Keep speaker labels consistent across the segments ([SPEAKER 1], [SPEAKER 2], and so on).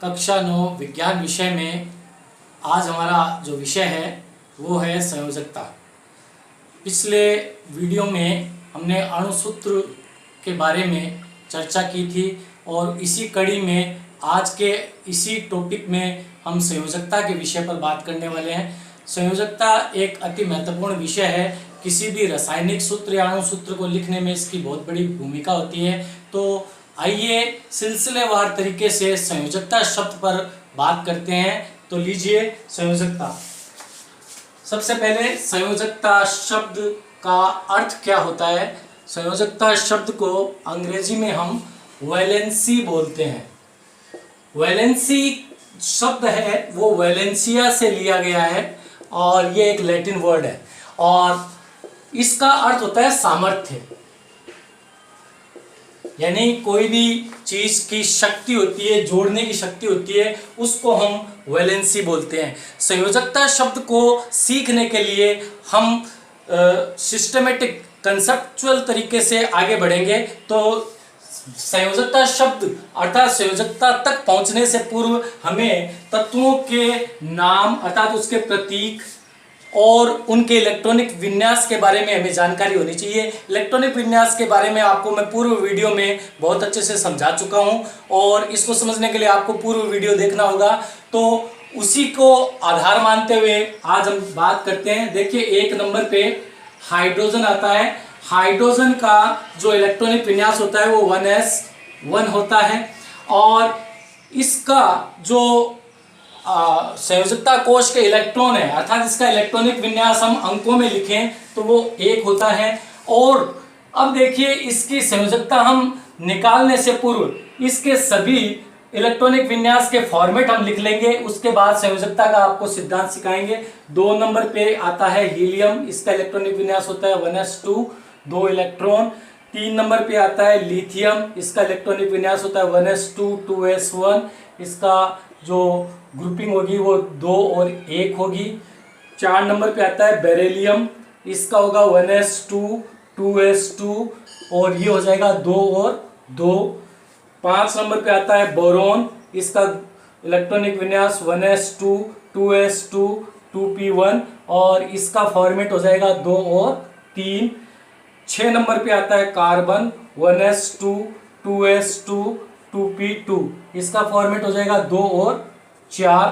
[SPEAKER 1] कक्षा 9 विज्ञान विषय में आज हमारा जो विषय है वो है संयोजकता। पिछले वीडियो में हमने अणुसूत्र के बारे में चर्चा की थी और इसी कड़ी में आज के इसी टॉपिक में हम संयोजकता के विषय पर बात करने वाले हैं। संयोजकता एक अति महत्वपूर्ण विषय है। किसी भी रासायनिक सूत्र या अणुसूत्र को लिखने में इसकी बहुत बड़ी भूमिका होती है। तो आइए सिलसिलेवार तरीके से संयोजकता शब्द पर बात करते हैं। तो लीजिए संयोजकता। सबसे पहले संयोजकता शब्द का अर्थ क्या होता है। संयोजकता शब्द को अंग्रेजी में हम वैलेंसी बोलते हैं। वैलेंसी शब्द है वो वैलेंसिया से लिया गया है और ये एक लैटिन वर्ड है और इसका अर्थ होता है सामर्थ्य। यानी कोई भी चीज की शक्ति होती है, जोड़ने की शक्ति होती है, उसको हम वैलेंसी बोलते हैं। संयोजकता शब्द को सीखने के लिए हम सिस्टमेटिक कंसेप्चुअल तरीके से आगे बढ़ेंगे। तो संयोजकता शब्द अर्थात संयोजकता तक पहुंचने से पूर्व हमें तत्वों के नाम अर्थात उसके प्रतीक और उनके इलेक्ट्रॉनिक विन्यास के बारे में हमें जानकारी होनी चाहिए। इलेक्ट्रॉनिक विन्यास के बारे में आपको मैं पूर्व वीडियो में बहुत अच्छे से समझा चुका हूं और इसको समझने के लिए आपको पूर्व वीडियो देखना होगा। तो उसी को आधार मानते हुए आज हम बात करते हैं। देखिए, एक नंबर पे हाइड्रोजन आता है। हाइड्रोजन का जो इलेक्ट्रॉनिक विन्यास होता है वो 1s1 होता है और इसका जो संयोजकता कोश के इलेक्ट्रॉन है अर्थात इसका इलेक्ट्रॉनिक विन्यास हम अंकों में लिखें तो वो 1 होता है। और अब देखिए, इसकी संयोजकता हम निकालने से पूर्व इसके सभी इलेक्ट्रॉनिक विन्यास के फॉर्मेट हम लिख लेंगे। उसके बाद संयोजकता का आपको सिद्धांत सिखाएंगे। 2 नंबर पे आता है हीलियम। इसका इलेक्ट्रॉनिक विन्यास होता है 1s2, 2 इलेक्ट्रॉन। 3 नंबर पे आता है लिथियम। इसका इलेक्ट्रॉनिक विन्यास होता है 1s2, 2s1। इसका जो ग्रुपिंग होगी वो 2 और 1 होगी। 4 नंबर पे आता है बेरिलियम। इसका होगा 1s2, 2s2 और ये हो जाएगा 2 और 2। 5 नंबर पे आता है बोरॉन। इसका इलेक्ट्रॉनिक विन्यास 1s2, 2s2, 2p1 और इसका फॉर्मेट हो जाएगा 2 और 3। 6 नंबर पे आता है कार्बन 1s2, 2s2, 2p2। इसका फॉर्मेट हो जाएगा 2 और 4।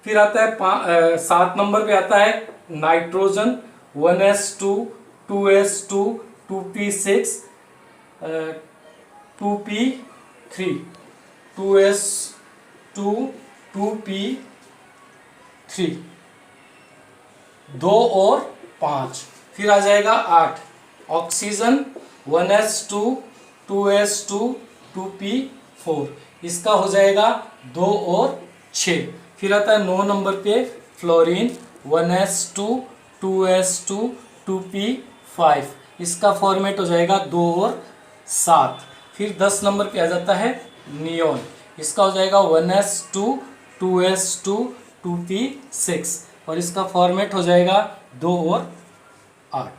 [SPEAKER 1] फिर आता है 7 नंबर पे आता है nitrogen 1s2, 2s2, 2p6, 2p3, 2s2, 2p3, 2 और 5। फिर आ जाएगा 8 ऑक्सीजन 1s2, 2s2, 2p4। इसका हो जाएगा 2 और 6। फिर आता है 9 नंबर पे फ्लोरीन 1s2, 2s2, 2p5। इसका फॉर्मेट हो जाएगा 2 और 7। फिर 10 नंबर पे आ जाता है नियोन। इसका हो जाएगा 1s2, 2s2, 2p6 और इसका फॉर्मेट हो जाएगा 2 और 8।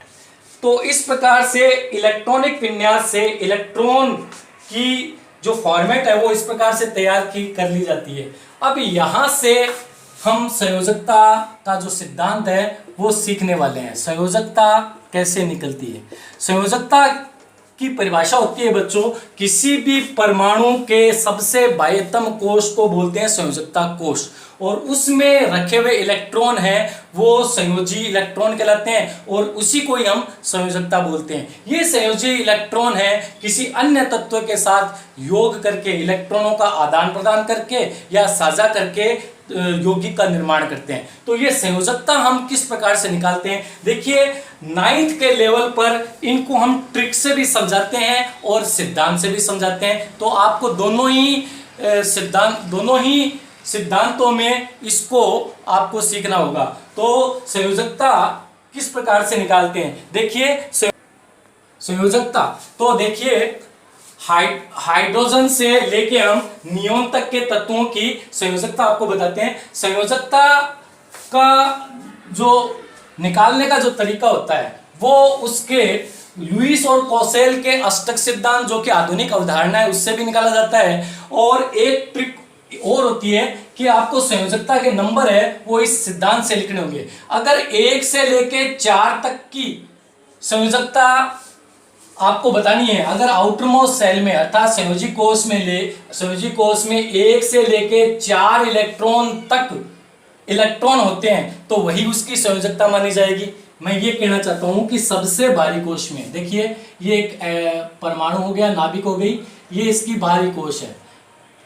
[SPEAKER 1] तो इस प्रकार से इलेक्ट्रॉनिक विन्यास से इलेक्ट्रॉन की जो फॉर्मेट है वो इस प्रकार से तैयार कर ली जाती है। अब यहाँ से हम संयोजकता का जो सिद्धांत है वो सीखने वाले हैं। संयोजकता कैसे निकलती है। संयोजकता की परिभाषा होती है बच्चों, किसी भी परमाणु के सबसे बाह्यतम कोश को बोलते हैं संयोजकता कोश और उसमें रखे हुए इलेक्ट्रॉन हैं वो संयोजी इलेक्ट्रॉन कहलाते हैं और उसी को ही हम संयोजकता बोलते हैं। ये संयोजी इलेक्ट्रॉन है किसी अन्य तत्व के साथ योग करके इलेक्ट्रॉनों का आदान प्रदान करके या साझा करके यौगिक का निर्माण करते हैं। तो ये संयोजकता हम किस प्रकार से निकालते हैं। देखिए, 9th के लेवल पर इनको हम ट्रिक से भी समझाते हैं और सिद्धांत से भी समझाते हैं। तो आपको दोनों ही सिद्धांतों में इसको आपको सीखना होगा। तो संयोजकता किस प्रकार से निकालते हैं। देखिए संयोजकता तो देखिए हाइड्रोजन से लेके हम नियोन तक के तत्वों की संयोजकता आपको बताते हैं। संयोजकता का जो निकालने का जो तरीका होता है वो उसके लुईस और कौशल के अष्टक सिद्धांत जो कि आधुनिक अवधारणा है उससे भी निकाला जाता है और एक ट्रिक और होती है कि आपको संयोजकता के नंबर है वो इस सिद्धांत से लिखने होंगे। अगर 1 से लेके 4 तक की संयोजकता आपको बतानी है, अगर आउटर मोस्ट सेल में अर्थात संयोजी कोष में 1 से लेके 4 इलेक्ट्रॉन तक इलेक्ट्रॉन होते हैं तो वही उसकी संयोजकता मानी जाएगी। मैं ये कहना चाहता हूं कि सबसे भारी कोष में देखिए, ये एक परमाणु हो गया, नाभिक हो गई, ये इसकी भारी कोष है,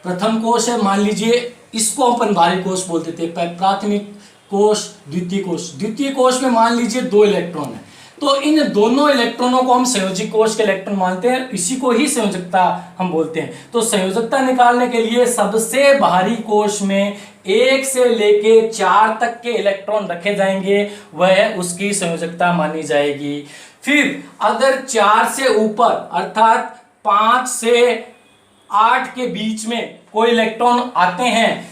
[SPEAKER 1] प्रथम कोष है, मान लीजिए इसको अपन भारी कोष बोलते थे, प्राथमिक कोष, द्वितीय कोष में मान लीजिए 2 इलेक्ट्रॉन है, तो इन दोनों इलेक्ट्रॉनों को हम संयोजी कोष के इलेक्ट्रॉन मानते हैं, इसी को ही संयोजकता हम बोलते हैं। तो संयोजकता निकालने के लिए सबसे भारी कोष में 1 से लेके 4 तक के इलेक्ट्रॉन रखे जाएंगे, वह उसकी संयोजकता मानी जाएगी। फिर अगर 4 से ऊपर अर्थात 5 से 8 के बीच में कोई इलेक्ट्रॉन आते हैं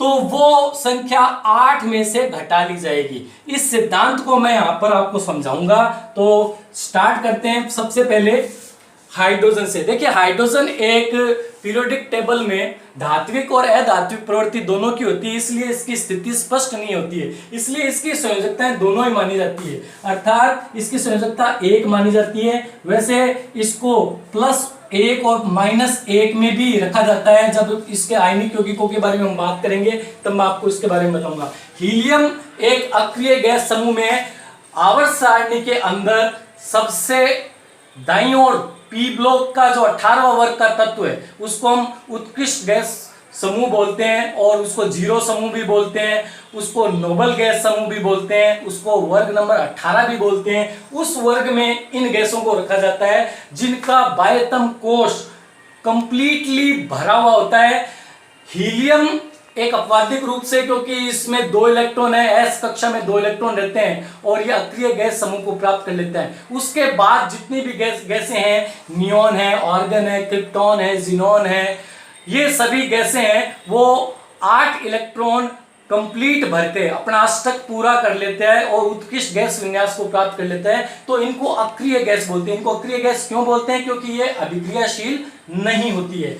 [SPEAKER 1] तो वो संख्या 8 में से घटा ली जाएगी। इस सिद्धांत को मैं यहां पर आपको समझाऊंगा। तो स्टार्ट करते हैं सबसे पहले हाइड्रोजन से। देखिए, हाइड्रोजन एक पीरियोडिक टेबल में धात्विक और अधात्विक प्रवृत्ति दोनों की होती है, इसलिए इसकी स्थिति स्पष्ट नहीं होती है, इसलिए इसकी संयोजकताएं दोनों ही मानी जाती है, अर्थात इसकी संयोजकता 1 मानी जाती है। वैसे इसको +1 और -1 में भी रखा जाता है। जब इसके आयनिक यौगिकों के बारे में हम बात करेंगे तब मैं आपको इसके बारे में बताऊंगा। हीलियम एक अक्रिय गैस समूह में आवर्त सारणी के अंदर सबसे दाईं ओर पी ब्लॉक का जो 18वां वर्ग का तत्व है उसको हम उत्कृष्ट गैस समूह बोलते हैं, और उसको 0 समूह भी बोलते हैं, उसको नोबल गैस समूह भी बोलते हैं, उसको वर्ग नंबर 18 भी बोलते हैं। उस वर्ग में इन गैसों को रखा जाता है जिनका बाह्यतम कोश कंप्लीटली भरा हुआ होता है। हीलियम एक अपवादिक रूप से, क्योंकि इसमें 2 इलेक्ट्रॉन है, s कक्षा में 2 इलेक्ट्रॉन रहते हैं और ये अक्रिय गैस समूह को प्राप्त कर लेता है। उसके बाद जितनी भी गैसें हैं, नियॉन है, आर्गन है, क्रिप्टॉन है, जिनॉन है, ये सभी गैसें हैं, वो 8 इलेक्ट्रॉन कंप्लीट भरते हैं, अपना अष्टक पूरा कर लेते हैं और उत्कृष्ट गैस विन्यास को प्राप्त कर लेते हैं। तो इनको अक्रिय गैस बोलते हैं। इनको अक्रिय गैस क्यों बोलते हैं? क्योंकि ये अभिक्रियाशील नहीं होती है।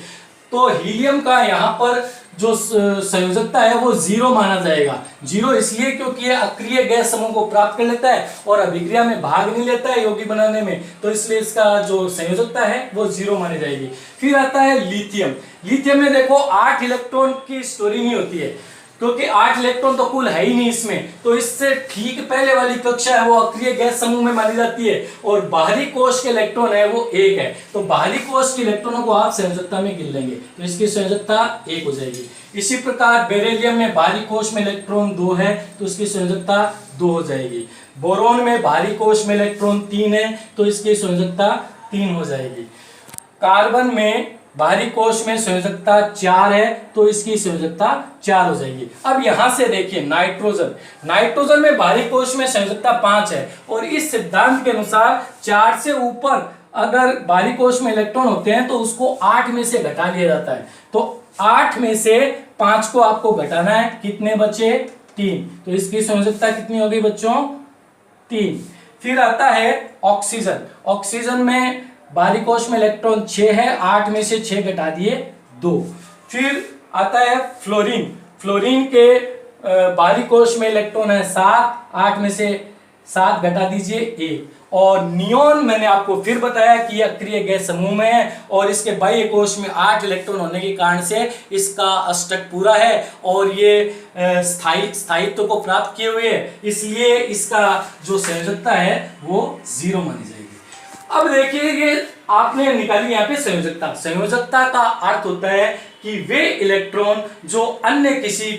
[SPEAKER 1] तो हीलियम का यहाँ पर जो संयोजकता है वो 0 माना जाएगा। 0 इसलिए क्योंकि ये अक्रिय गैस समूह को प्राप्त कर लेता है और अभिक्रिया में भाग नहीं लेता है यौगिक बनाने में, तो इसलिए इसका जो संयोजकता है वो 0 मानी जाएगी। फिर आता है लिथियम। लिथियम में देखो 8 इलेक्ट्रॉन की स्टोरी नहीं होती है, क्योंकि 8 इलेक्ट्रॉन तो कुल है ही नहीं इसमें, तो इससे ठीक पहले वाली कक्षा है वो अक्रिय गैस समूह में मानी जाती है, और बाहरी कोश के इलेक्ट्रॉन है वो 1 है। तो बाहरी कोश के इलेक्ट्रॉनों को आप संयोजकता में गिन लेंगे तो इसकी संयोजकता 1 हो जाएगी। इसी प्रकार बेरिलियम में बाहरी कोश में इलेक्ट्रॉन 2 है तो इसकी संयोजकता 2 हो जाएगी। बोरोन में बाहरी कोश में इलेक्ट्रॉन 3 है तो इसकी संयोजकता 3 हो जाएगी। कार्बन में बाहरी कोश में संयोजकता 4 है तो इसकी संयोजकता 4 हो जाएगी। अब यहां से देखिए नाइट्रोजन में बाहरी कोश में संयोजकता 5 है, और इस सिद्धांत के अनुसार 4 से ऊपर अगर बाहरी कोश में इलेक्ट्रॉन होते हैं तो उसको 8 में से घटा लिया जाता है। तो 8 में से 5 को आपको घटाना है, कितने बचे? 3। तो इसकी संयोजकता कितनी होगी बच्चों? 3। फिर आता है ऑक्सीजन। ऑक्सीजन में बाहरी कोश में इलेक्ट्रॉन 6 है, 8 में से 6 घटा दिए 2। फिर आता है फ्लोरीन। फ्लोरीन के बाहरी कोश में इलेक्ट्रॉन है 7, 8 में से 7 घटा दीजिए 1। और नियॉन मैंने आपको फिर बताया कि यह अक्रिय गैस समूह में है और इसके बाह्य कोश में 8 इलेक्ट्रॉन होने के कारण से इसका अष्टक पूरा है और ये स्थायित्व को प्राप्त किए हुए है, इसलिए इसका जो संयोजकता है वो 0 मानी जाएगी। अब देखिए, ये आपने निकाली यहाँ पे संयोजकता। संयोजकता का अर्थ होता है कि वे इलेक्ट्रॉन जो अन्य किसी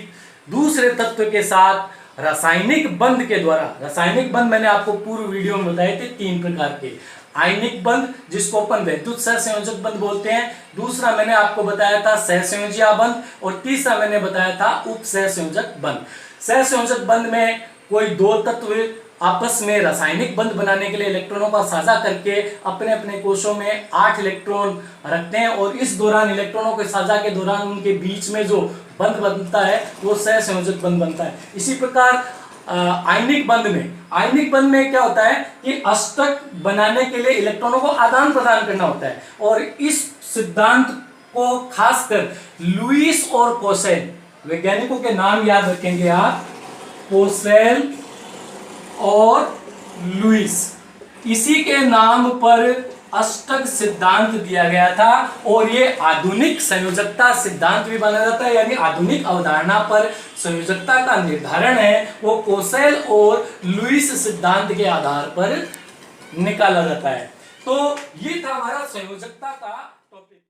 [SPEAKER 1] दूसरे तत्व के साथ रासायनिक बंध के द्वारा, रासायनिक बंध मैंने आपको पूर्व वीडियो में बताए थे 3 प्रकार के। आयनिक बंध जिसको अपन वैद्युत सहसंयोजक बंध बोलते हैं, दूसरा मैंने आपको बताया था सहसंयोजीय बंध, और तीसरा मैंने बताया था उप सहसंयोजक बंध। सहसंयोजक बंध में कोई 2 तत्व आपस में रासायनिक बंध बनाने के लिए इलेक्ट्रॉनों का साझा करके अपने अपने कोशों में 8 इलेक्ट्रॉन रखते हैं, और इस दौरान इलेक्ट्रॉनों के साझा के दौरान उनके बीच में जो बंध बनता है वो सहसंयोजक बंध बनता है। इसी प्रकार आयनिक बंध में क्या होता है कि अष्टक बनाने के लिए इलेक्ट्रॉनों को आदान प्रदान करना होता है, और इस सिद्धांत को खासकर लुईस और कोसेल, वैज्ञानिकों के नाम याद रखेंगे आप, कोसेल और लुईस, इसी के नाम पर अष्टक सिद्धांत दिया गया था। और ये आधुनिक संयोजकता सिद्धांत भी माना जाता है, यानी आधुनिक अवधारणा पर संयोजकता का निर्धारण है वो कोसेल और लुईस सिद्धांत के आधार पर निकाला जाता है। तो ये था हमारा संयोजकता का